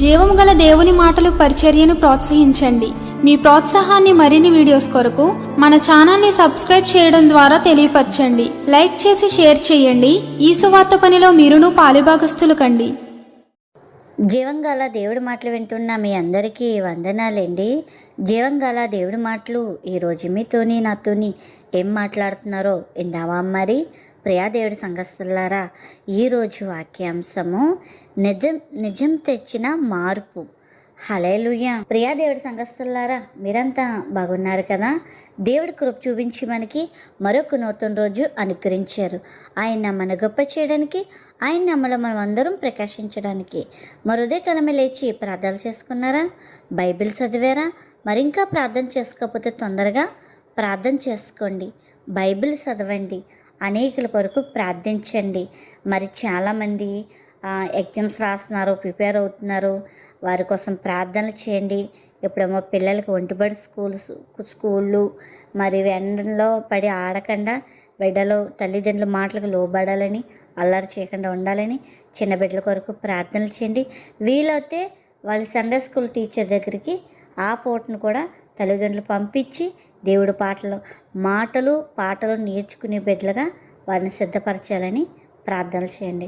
జీవము గల దేవుని మాటలు పరిచర్యను ప్రోత్సహించండి. మీ ప్రోత్సాహాన్ని మరిన్ని వీడియోస్ కొరకు మన ఛానల్ని సబ్స్క్రైబ్ చేయడం ద్వారా తెలియపరచండి. లైక్ చేసి షేర్ చేయండి. ఈ సువార్త పనిలో మీరును పాలుభాగస్తులు కండి. జీవంగాల దేవుడి మాటలు వింటున్న మీ అందరికీ వందనాలండి. జీవంగాల దేవుడి మాటలు ఈరోజు మీతోని నాతోని ఏం మాట్లాడుతున్నారో ఇందావా మరి. ప్రియా దేవుడి సంఘస్థులారా, ఈరోజు వాక్యాంశము నిజం తెచ్చిన మార్పు. హల్లెలూయా. ప్రియా దేవుడి సంఘస్థులారా, మీరంతా బాగున్నారు కదా? దేవుడి కృప చూపించి మనకి మరొక నూతన రోజు అనుగ్రహించారు. ఆయన మన గొప్ప చేయడానికి, ఆయన మనం అందరం ప్రకాశించడానికి. మరుదే కలమే లేచి ప్రార్థనలు చేసుకున్నారా? బైబిల్ చదివారా? మరింకా ప్రార్థన చేసుకోకపోతే తొందరగా ప్రార్థన చేసుకోండి. బైబిల్ చదవండి. అనేకుల కొరకు ప్రార్థించండి. మరి చాలామంది ఎగ్జామ్స్ రాస్తున్నారు, ప్రిపేర్ అవుతున్నారు. వారి కోసం ప్రార్థనలు చేయండి. ఇప్పుడేమో పిల్లలకి ఒంటిబడి స్కూళ్ళు మరి ఎండలో పడి ఆడకుండా బిడ్డలు తల్లిదండ్రుల మాటలకు లోబడాలని, అల్లరి చేయకుండా ఉండాలని చిన్న బిడ్డల కొరకు ప్రార్థనలు చేయండి. వీలైతే వాళ్ళ సండే స్కూల్ టీచర్ దగ్గరికి ఆ పూటను కూడా తల్లిదండ్రులు పంపించి దేవుడి పాటలు నేర్చుకునే బిడ్డలుగా వారిని సిద్ధపరచాలని ప్రార్థనలు చేయండి.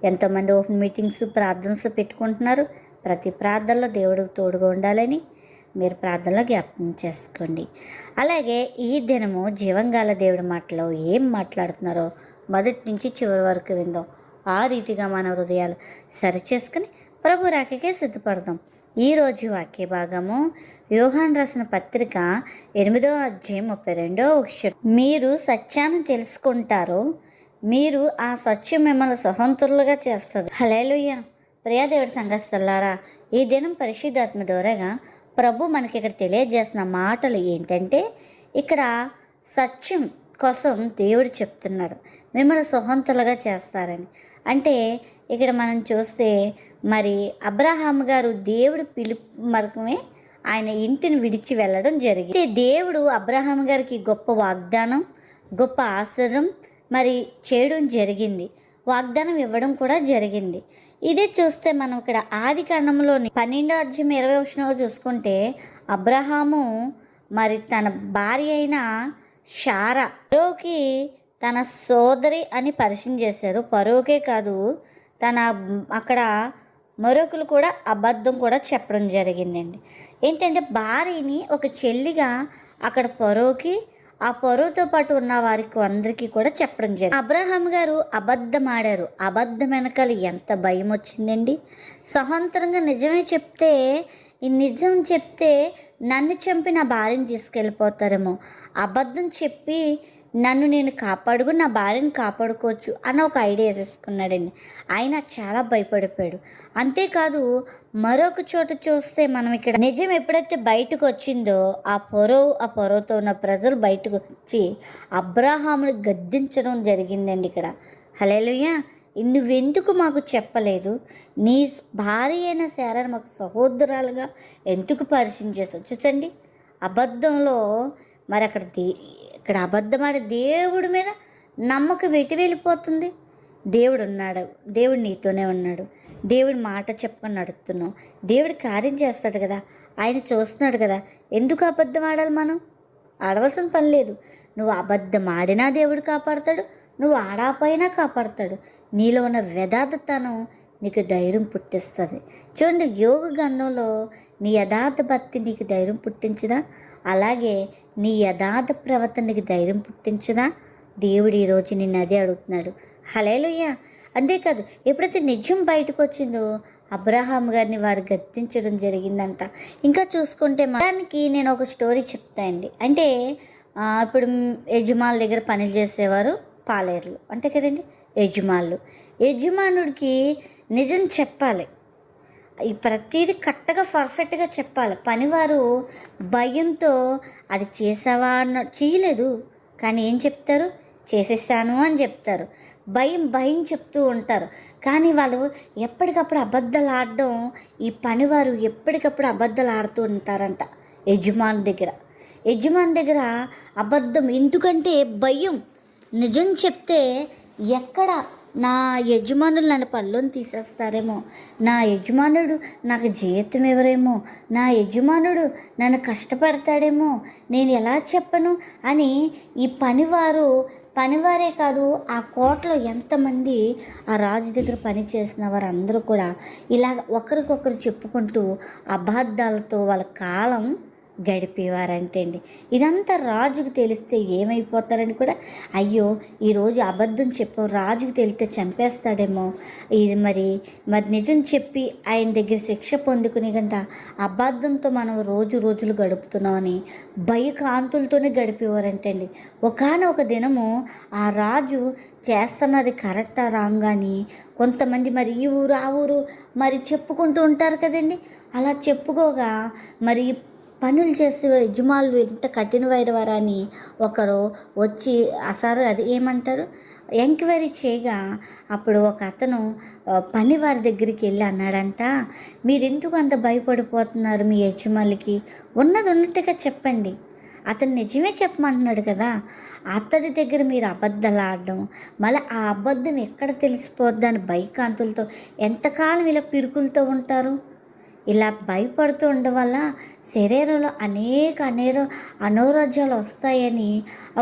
ఎంతోమంది ఓపెన్ మీటింగ్స్ ప్రార్థనలు పెట్టుకుంటున్నారు. ప్రతి ప్రార్థనలో దేవుడు తోడుగా ఉండాలని మీరు ప్రార్థనలో జ్ఞాపకం చేసుకోండి. అలాగే ఈ దినము జీవంగాల దేవుడి మాటలో ఏం మాట్లాడుతున్నారో మొదటి నుంచి చివరి వరకు విందాం. ఆ రీతిగా మన హృదయాలు సరిచేసుకుని ప్రభు రాకకే సిద్ధపడదాం. ఈరోజు వాక్య భాగము యోహాను రాసిన పత్రిక 8వ అధ్యాయం 32వ వచనం. మీరు సత్యాన్ని తెలుసుకుంటారు, మీరు ఆ సత్యం మిమ్మల్ని స్వతంత్రులుగా చేస్తుంది. హల్లెలూయా. ప్రియా దేవుడి సంఘస్థులారా, ఈ దినం పరిశుద్ధాత్మ ద్వారాగా ప్రభు మనకి ఇక్కడ తెలియజేసిన మాటలు ఏంటంటే, ఇక్కడ సత్యం కోసం దేవుడు చెప్తున్నారు, మిమ్మల్ని స్వతంత్రులుగా చేస్తారని. అంటే ఇక్కడ మనం చూస్తే మరి అబ్రహాము గారు దేవుడు పిలుపు మరకమే ఆయన ఇంటిని విడిచి వెళ్ళడం జరిగింది. దేవుడు అబ్రహాము గారికి గొప్ప వాగ్దానం, గొప్ప ఆశీర్వాదం మరి చేయడం జరిగింది. వాగ్దానం ఇవ్వడం కూడా జరిగింది. ఇదే చూస్తే మనం ఇక్కడ ఆది కాండంలోని 12వ అధ్యాయం 20వ వచనంలో చూసుకుంటే, అబ్రహాము మరి తన భార్య అయిన శారా ఫరోకి తన సోదరి అని పరిచయం చేశారు. ఫరోకే కాదు, తన అక్కడ మరొకరు కూడా అబద్ధం కూడా చెప్పడం జరిగిందండి. ఏంటంటే భార్యని ఒక చెల్లిగా అక్కడ ఫరోకి, ఆ ఫరోతో పాటు ఉన్న వారికి అందరికీ కూడా చెప్పడం జరిగింది. అబ్రహాం గారు అబద్ధం ఆడారు. అబద్ధం వెనకాల ఎంత భయం వచ్చిందండి. స్వతంత్రంగా నిజమే చెప్తే, ఈ నిజం చెప్తే నన్ను చంపి నా భార్యని తీసుకెళ్ళిపోతారేమో, అబద్ధం చెప్పి నన్ను నేను నా భార్యను కాపాడుకోవచ్చు అన్న ఒక ఐడియా వేసేసుకున్నాడండి. ఆయన చాలా భయపడిపోయాడు. అంతేకాదు మరొక చోట చూస్తే మనం ఇక్కడ నిజం ఎప్పుడైతే బయటకు వచ్చిందో ఆ పొరవతో ఉన్న ప్రజలు బయటకు వచ్చి అబ్రహాముని గద్దించడం జరిగిందండి ఇక్కడ. హల్లెలూయా. నువ్వెందుకు మాకు చెప్పలేదు? నీ భార్య అయిన శారాను మాకు సహోదరాలుగా ఎందుకు పరిచయం చేసావు? చూసండి, అబద్ధంలో మరి ఇక్కడ అబద్ధమాడే దేవుడి మీద నమ్మకం వెట్టి వెళ్ళిపోతుంది. దేవుడు ఉన్నాడు, దేవుడు నీతోనే ఉన్నాడు, దేవుడి మాట చెప్పుకొని నడుస్తున్నావు, దేవుడు కార్యం చేస్తాడు కదా, ఆయన చూస్తున్నాడు కదా. ఎందుకు అబద్ధం ఆడాలి? మనం ఆడవలసిన పని లేదు. నువ్వు అబద్ధం ఆడినా దేవుడు కాపాడతాడు, నువ్వు ఆడాపోయినా కాపాడతాడు. నీలో ఉన్న యథార్థతనం నీకు ధైర్యం పుట్టిస్తుంది. చూడండి, యోగ గ్రంథంలో నీ యథార్థ భక్తి నీకు ధైర్యం పుట్టించదా? అలాగే నీ యథార్థ ప్రవర్తన నీకు ధైర్యం పుట్టించదా? దేవుడు ఈరోజు నిన్ను అదే అడుగుతున్నాడు. హల్లెలూయా. అంతేకాదు, ఎప్పుడైతే నిజం బయటకు వచ్చిందో అబ్రహాం గారిని వారు గద్దించడం జరిగిందంట. ఇంకా చూసుకుంటే దానికి నేను ఒక స్టోరీ చెప్తానండి. అంటే ఇప్పుడు యజమానుల దగ్గర పనులు చేసేవారు పాలేర్లు అంతే కదండి, యజమానుడికి నిజం చెప్పాలి. ఈ ప్రతిదీ కరెక్ట్గా పర్ఫెక్ట్గా చెప్పాలి. పనివారు భయంతో అది చేసావా చేయలేదు, కానీ ఏం చెప్తారు? చేసేసాను అని చెప్తారు. భయం చెప్తూ ఉంటారు. కానీ వాళ్ళు ఎప్పటికప్పుడు అబద్ధాలు ఆడడం, ఈ పనివారు ఎప్పటికప్పుడు అబద్ధాలు ఆడుతూ ఉంటారంట యజమాని దగ్గర అబద్ధం. ఎందుకంటే భయం. నిజం చెప్తే ఎక్కడ నా యజమానులు నన్ను పళ్ళుని తీసేస్తారేమో, నా యజమానుడు నాకు జీతం ఇవ్వరేమో, నా యజమానుడు నన్ను కష్టపడతాడేమో, నేను ఎలా చెప్పను అని ఈ పనివారే కాదు, ఆ కోటలో ఎంతమంది ఆ రాజు దగ్గర పని చేసిన వారందరూ కూడా ఇలాగ ఒకరికొకరు చెప్పుకుంటూ అబద్ధాలతో వాళ్ళ కాలం గడిపేవారంటే అండి. ఇదంతా రాజుకు తెలిస్తే ఏమైపోతారని కూడా, అయ్యో ఈరోజు అబద్ధం చెప్పాం, రాజుకు తెలిస్తే చంపేస్తాడేమో, ఇది మరి నిజం చెప్పి ఆయన దగ్గర శిక్ష పొందుకుని గంట అబద్ధంతో మనం రోజులు గడుపుతున్నామని భయకాంతులతోనే గడిపేవారంటే అండి. ఒకానొక దినము ఆ రాజు చేస్తున్నది కరెక్టా రాంగ్ అని కొంతమంది మరి ఈ ఊరు ఆ ఊరు మరి చెప్పుకుంటూ ఉంటారు కదండి. అలా చెప్పుకోగా మరి పనులు చేసే యజమానులు ఎంత కఠినమైన వారని ఒకరు వచ్చి అది ఏమంటారు ఎంక్వైరీ చేయగా, అప్పుడు ఒక అతను పనివారి దగ్గరికి వెళ్ళి అన్నాడంట, మీరు ఎందుకు అంత భయపడిపోతున్నారు మీ యజమానులకి, ఉన్నది ఉన్నట్టుగా చెప్పండి, అతను నిజమే చెప్పమంటున్నాడు కదా, అతడి దగ్గర మీరు అబద్ధాలు ఆడడం, మళ్ళీ ఆ అబద్ధం ఎక్కడ తెలిసిపోద్ది అని భయకాంతులతో ఎంతకాలం ఇలా పిరుకులతో ఉంటారు. ఇలా భయపడుతూ ఉండడం వల్ల శరీరంలో అనేక అనారోగ్యాలు వస్తాయని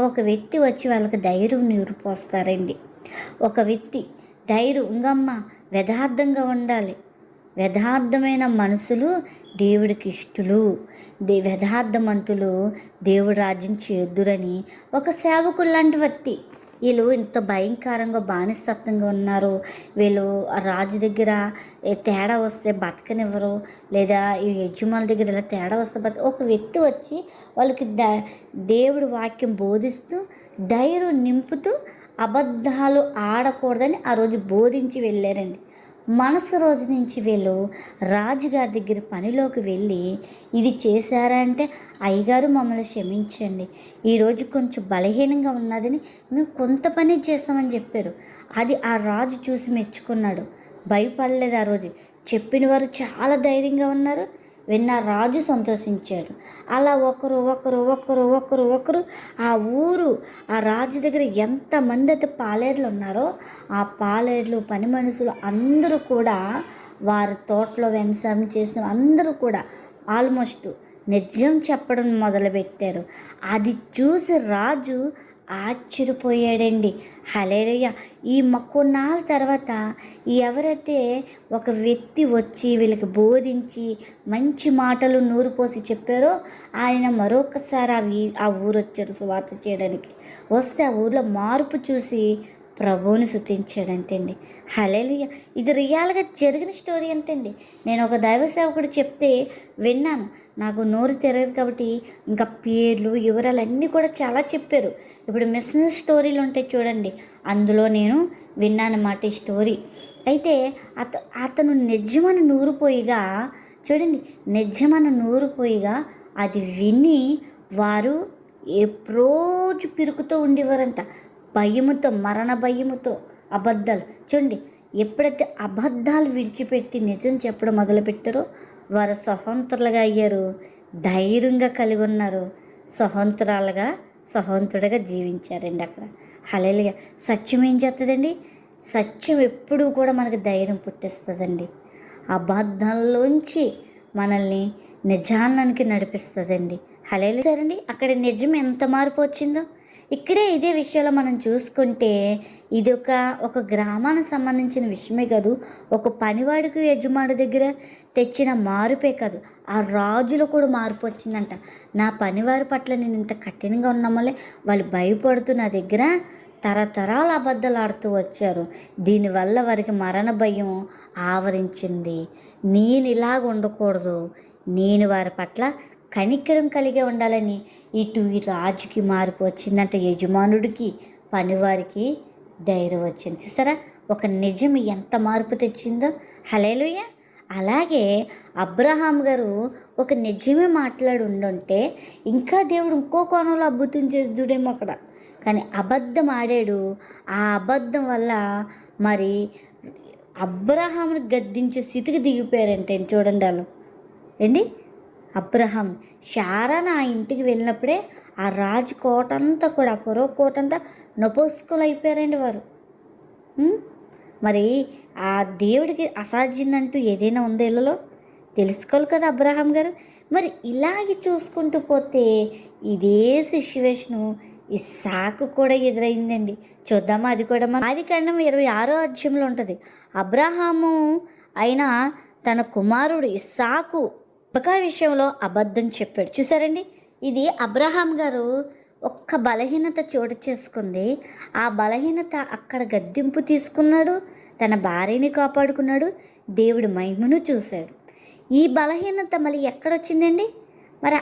ఒక వ్యక్తి వచ్చి వాళ్ళకి ధైర్యం నిండిపోస్తారండి. ఒక వ్యక్తి ధైర్యం ఇంకమ్మ యథార్థంగా ఉండాలి, యథార్థమైన మనుషులు దేవుడికి ఇష్టలు, యథార్థమంతులు దేవుడు రాజ్యం చేద్దురని ఒక సేవకుడు లాంటి వ్యక్తి. వీళ్ళు ఇంత భయంకరంగా బానిసత్వంగా ఉన్నారు, వీళ్ళు ఆ రాజు దగ్గర తేడా వస్తే బతకనివ్వరు, లేదా ఈ యజమానుల దగ్గర ఇలా తేడా వస్తే ఒక వ్యక్తి వచ్చి వాళ్ళకి దేవుడి వాక్యం బోధిస్తూ ధైర్యం నింపుతూ అబద్ధాలు ఆడకూడదని ఆ రోజు బోధించి వెళ్ళారండి. మనసు రోజు నుంచి వీళ్ళు రాజుగారి దగ్గర పనిలోకి వెళ్ళి ఇది చేశారా అంటే, అయ్యగారు మమ్మల్ని క్షమించండి, ఈరోజు కొంచెం బలహీనంగా ఉన్నదని మేము కొంత పని చేస్తామని చెప్పారు. అది ఆ రాజు చూసి మెచ్చుకున్నాడు, భయపడలేదు. ఆ రోజు చెప్పిన వారు చాలా ధైర్యంగా ఉన్నారు, విన్న రాజు సంతోషించాడు. అలా ఒకరు ఆ ఊరు ఆ రాజు దగ్గర ఎంతమంది అయితే పాలేర్లు ఉన్నారో ఆ పాలేర్లు పని మనుషులు అందరూ కూడా వారి తోటలో వ్యవసాయం చేసిన అందరూ కూడా ఆల్మోస్ట్ నిజం చెప్పడం మొదలుపెట్టారు. అది చూసి రాజు ఆశ్చర్యపోయాడండి. హల్లెలూయా. ఈ కొన్నాళ్ళ తర్వాత ఎవరైతే ఒక వ్యక్తి వచ్చి వీళ్ళకి బోధించి మంచి మాటలు నూరుపోసి చెప్పారో ఆయన మరొకసారి ఆ ఊరు వచ్చారు సువార్త చేయడానికి. వస్తే ఆ ఊర్లో మార్పు చూసి ప్రభువుని స్తుతించాడంటండి. హల్లెలూయా. ఇది రియల్గా జరిగిన స్టోరీ అంటండి. నేను ఒక దైవ సేవకుడు చెప్తే విన్నాను, నాకు నోరు తెరగదు కాబట్టి ఇంకా పేర్లు వివరాలు అన్నీ కూడా చాలా చెప్పారు. ఇప్పుడు మిస్నెస్ స్టోరీలు ఉంటాయి చూడండి, అందులో నేను విన్నానమాట ఈ స్టోరీ. అయితే అతను నిజమని నూరుపోయిగా చూడండి, నిజమని నూరుపోయిగా అది విని వారు రోజు పిరుకుతూ ఉండేవారంట, భయముతో, మరణ భయముతో. అబద్ధాలు చూడండి, ఎప్పుడైతే అబద్ధాలు విడిచిపెట్టి నిజం చెప్పడం మొదలుపెట్టారో వారు స్వతంత్రులుగా అయ్యారు, ధైర్యంగా కలిగి ఉన్నారు, స్వతంత్రుడిగా జీవించారండి అక్కడ. హల్లెలూయా. సత్యం ఏం చేస్తుందండి? సత్యం ఎప్పుడూ కూడా మనకు ధైర్యం పుట్టిస్తుందండి. అబద్ధాల్లోంచి మనల్ని నిజానికి నడిపిస్తుందండి. హల్లెలూయా. సరేండి, అక్కడ నిజం ఎంత మార్పు వచ్చిందో ఇక్కడే ఇదే విషయంలో మనం చూసుకుంటే ఇది ఒక గ్రామానికి సంబంధించిన విషయమే కాదు, ఒక పనివాడికి యజమాని దగ్గర తెచ్చిన మార్పే కాదు, ఆ రాజులో కూడా మార్పు వచ్చిందంట. నా పనివారి పట్ల నేను ఇంత కఠినంగా ఉన్నామలే వాళ్ళు భయపడుతూ నా దగ్గర తరతరాలు అబద్ధాలు ఆడుతూ వచ్చారు, దీనివల్ల వారికి మరణ భయం ఆవరించింది. నేను ఇలాగ ఉండకూడదు, నేను వారి పట్ల కనికరం కలిగే ఉండాలని ఈ రాజుకి మార్పు వచ్చిందంట, యజమానుడికి పనివారికి ధైర్యం వచ్చింది. చూసారా ఒక నిజం ఎంత మార్పు తెచ్చిందో? హల్లెలూయా. అలాగే అబ్రహాం గారు ఒక నిజమే మాట్లాడి ఉండుంటే ఇంకా దేవుడు ఇంకో కోణంలో అద్భుతం చేద్దుడేమో అక్కడ, కానీ అబద్ధం ఆడాడు. ఆ అబద్ధం వల్ల మరి అబ్రహాంని గద్దించే స్థితికి దిగిపోయారంటే చూడండి వాళ్ళు ఏంటి. అబ్రహాం శారాన ఆ ఇంటికి వెళ్ళినప్పుడే ఆ రాజు కోట అంతా కూడా పొరవ కోట అంతా నొపోసుకులు అయిపోయారండి వారు. మరి ఆ దేవుడికి అసాధ్యందంటూ ఏదైనా ఉందో ఇళ్ళలో? తెలుసుకోవాలి కదా అబ్రహాం గారు. మరి ఇలాగే చూసుకుంటూ పోతే ఇదే సిచ్యువేషను ఇస్సాకు కూడా ఎదురైందండి. చూద్దామా అది కూడా? మన ఆదికాండం 26వ అధ్యాయంలో ఉంటుంది. అబ్రహాము అయినా తన కుమారుడు ఇస్సాకు విషయంలో అబద్ధం చెప్పాడు. చూసారండి, ఇది అబ్రహాం గారు ఒక్క బలహీనత చోటు చేసుకుంది. ఆ బలహీనత అక్కడ గద్దింపు తీసుకున్నాడు, తన భార్యని కాపాడుకున్నాడు, దేవుడి మహిమను చూశాడు. ఈ బలహీనత మళ్ళీ ఎక్కడొచ్చిందండి? మరి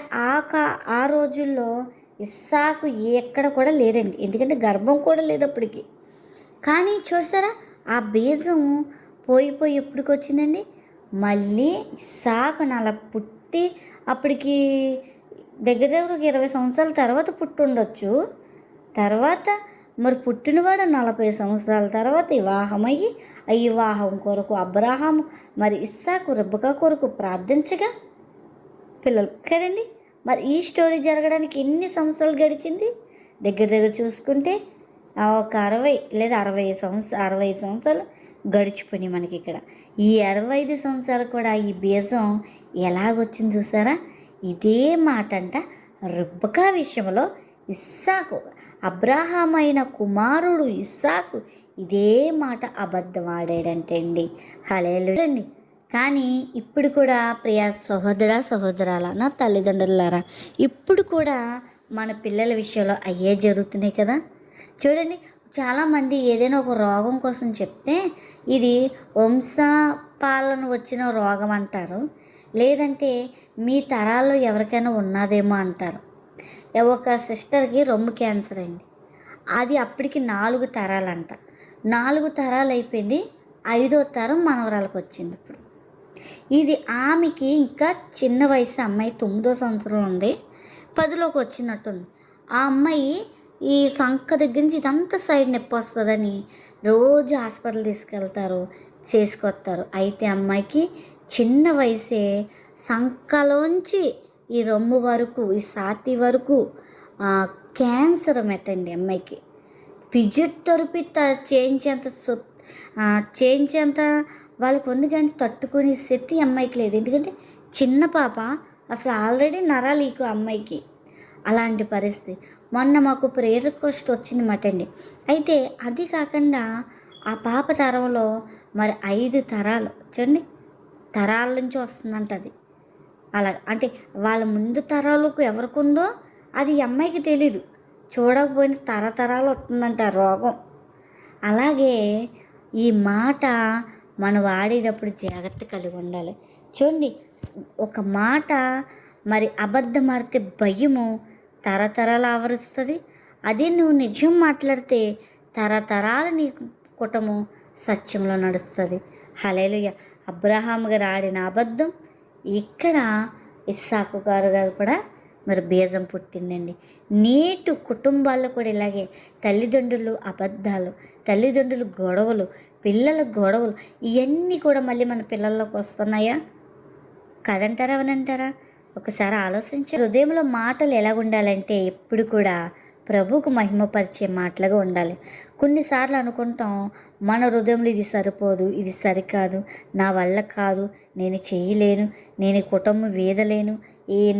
ఆ రోజుల్లో ఇస్సాకు ఎక్కడ కూడా లేరండి, ఎందుకంటే గర్భం కూడా లేదు అప్పటికి. కానీ చూసారా, ఆ బీజం పోయి ఎప్పటికి వచ్చిందండి? మళ్ళీ ఇస్సాకు పుట్టి అప్పటికి దగ్గర 20 సంవత్సరాల తర్వాత పుట్టుండొచ్చు. తర్వాత మరి పుట్టినవాడు 40 సంవత్సరాల తర్వాత వివాహమయ్యి ఆ వివాహం కొరకు అబ్రహాము మరి ఇస్సాకు రెబెకా కొరకు ప్రార్థించగా పిల్లలు కదండి. మరి ఈ స్టోరీ జరగడానికి ఎన్ని సంవత్సరాలు గడిచింది? దగ్గర చూసుకుంటే ఒక 60 లేదా 65 సంవత్సరాలు గడిచిపోయినాయి మనకి ఇక్కడ. ఈ 65 సంవత్సరాలు కూడా ఈ బీజం ఎలాగొచ్చింది చూసారా? ఇదే మాట అంట రెబెకా విషయంలో ఇస్సాకు, అబ్రహాం అయిన కుమారుడు ఇస్సాకు ఇదే మాట అబద్ధం ఆడాడంటే అండి. హల్లెలూయా అండి. కానీ ఇప్పుడు కూడా ప్రియ సహోదరాల నా తల్లిదండ్రులారా, ఇప్పుడు కూడా మన పిల్లల విషయంలో అయ్యే జరుగుతున్నాయి కదా. చూడండి, చాలామంది ఏదైనా ఒక రోగం కోసం చెప్తే ఇది వంశపాలన వచ్చిన రోగం అంటారు, లేదంటే మీ తరాల్లో ఎవరికైనా ఉన్నదేమో అంటారు. ఒక సిస్టర్కి రొమ్ము క్యాన్సర్ అయింది. అది అప్పటికి 4 తరాలంట. 4 తరాలు అయిపోయింది, 5వ తరం మనవరాలకు వచ్చింది. ఇప్పుడు ఇది ఆమెకి ఇంకా చిన్న వయసు అమ్మాయి, 9వ సంవత్సరం ఉంది, 10లోకి వచ్చినట్టుంది. ఆ అమ్మాయి ఈ సంఖ దగ్గర నుంచి ఇదంతా సైడ్ నొప్పి వస్తుందని రోజు హాస్పిటల్ తీసుకెళ్తారు, చేసుకొస్తారు. అయితే అమ్మాయికి చిన్న వయసే సంఖలోంచి ఈ రొమ్ము వరకు, ఈ ఛాతీ వరకు క్యాన్సర్ మెట్టండి అమ్మాయికి. ఫిజియోథెరపీ చేయించేంత వాళ్ళకు ఉంది, కానీ తట్టుకునే శక్తి అమ్మాయికి లేదు. ఎందుకంటే చిన్న పాప, అసలు ఆల్రెడీ నరాలీకు అమ్మాయికి. అలాంటి పరిస్థితి. మొన్న మాకు ప్రేయర్ రిక్వెస్ట్ వచ్చింది మటండి. అయితే అది కాకుండా ఆ పాప తరంలో మరి 5 తరాలు, చూడండి, తరాల నుంచి వస్తుందంట అది. అలా అంటే వాళ్ళ ముందు తరాలకు ఎవరికి ఉందో అది ఈ అమ్మాయికి తెలీదు. చూడకపోయిన తరతరాలు వస్తుందంట ఆ రోగం. అలాగే ఈ మాట మనం వాడేటప్పుడు జాగ్రత్త కలిగి ఉండాలి. చూడండి, ఒక మాట మరి అబద్ధం ఆడితే భయము తరతరాలు ఆవరిస్తుంది. అదే నువ్వు నిజం మాట్లాడితే తరతరాలు నీ కుటుంబం సత్యంలో నడుస్తుంది. హల్లెలూయా. అబ్రహాం గారు ఆడిన అబద్ధం ఇక్కడ ఇస్సాకు గారు కూడా మరి బీజం పుట్టిందండి. నేటి కుటుంబాల్లో కూడా ఇలాగే తల్లిదండ్రులు అబద్ధాలు, తల్లిదండ్రులు గొడవలు, పిల్లల గొడవలు, ఇవన్నీ కూడా మళ్ళీ మన పిల్లల్లోకి వస్తున్నాయా కదంటారా అవనంటారా? ఒకసారి ఆలోచించి. హృదయంలో మాటలు ఎలా ఉండాలంటే ఎప్పుడు కూడా ప్రభువుకు మహిమపరిచే మాటలుగా ఉండాలి. కొన్నిసార్లు అనుకుంటాం మన హృదయంలో ఇది సరిపోదు, ఇది సరికాదు, నా వల్ల కాదు, నేను చేయలేను, నేను కుటుంబం వేదలేను,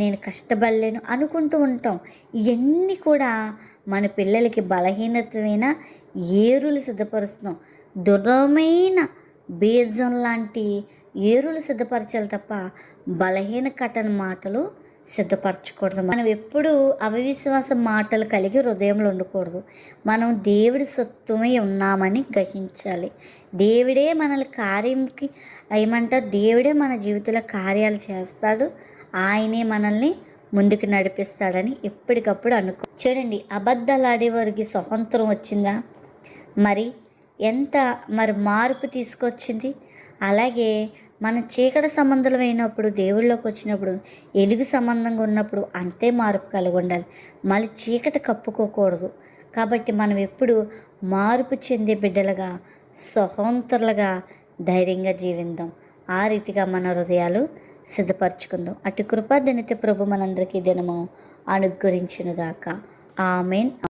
నేను కష్టపడలేను అనుకుంటూ ఉంటాం. ఇవన్నీ కూడా మన పిల్లలకి బలహీనతమైన ఏరులు సిద్ధపరుస్తున్నాం. దృఢమైన బీజం లాంటి ఏరులు సిద్ధపరచాలి తప్ప బలహీన కట్టన మాటలు సిద్ధపరచకూడదు. మనం ఎప్పుడు అవిశ్వాస మాటలు కలిగి హృదయంలో ఉండకూడదు. మనం దేవుడి సత్వమై ఉన్నామని గ్రహించాలి. దేవుడే మనల్ని కార్యంకి దేవుడే మన జీవితంలో కార్యాలు చేస్తాడు, ఆయనే మనల్ని ముందుకు నడిపిస్తాడని ఎప్పటికప్పుడు అనుకో. చూడండి, అబద్ధాలు ఆడేవారికి స్వతంత్రం వచ్చిందా? మరి ఎంత మార్పు తీసుకొచ్చింది. అలాగే మన చీకటి సంబంధం అయినప్పుడు దేవుళ్ళలోకి వచ్చినప్పుడు, ఎలుగు సంబంధంగా ఉన్నప్పుడు అంతే మార్పు కలిగి ఉండాలి. మళ్ళీ చీకటి కప్పుకోకూడదు. కాబట్టి మనం ఎప్పుడు మార్పు చెందే బిడ్డలుగా, స్వతంత్రులుగా, ధైర్యంగా జీవిద్దాం. ఆ రీతిగా మన హృదయాలు సిద్ధపరచుకుందాం. అటు కృపాదనిత ప్రభు మనందరికీ దినము అనుగ్రహించునుగాక. ఆమేన్.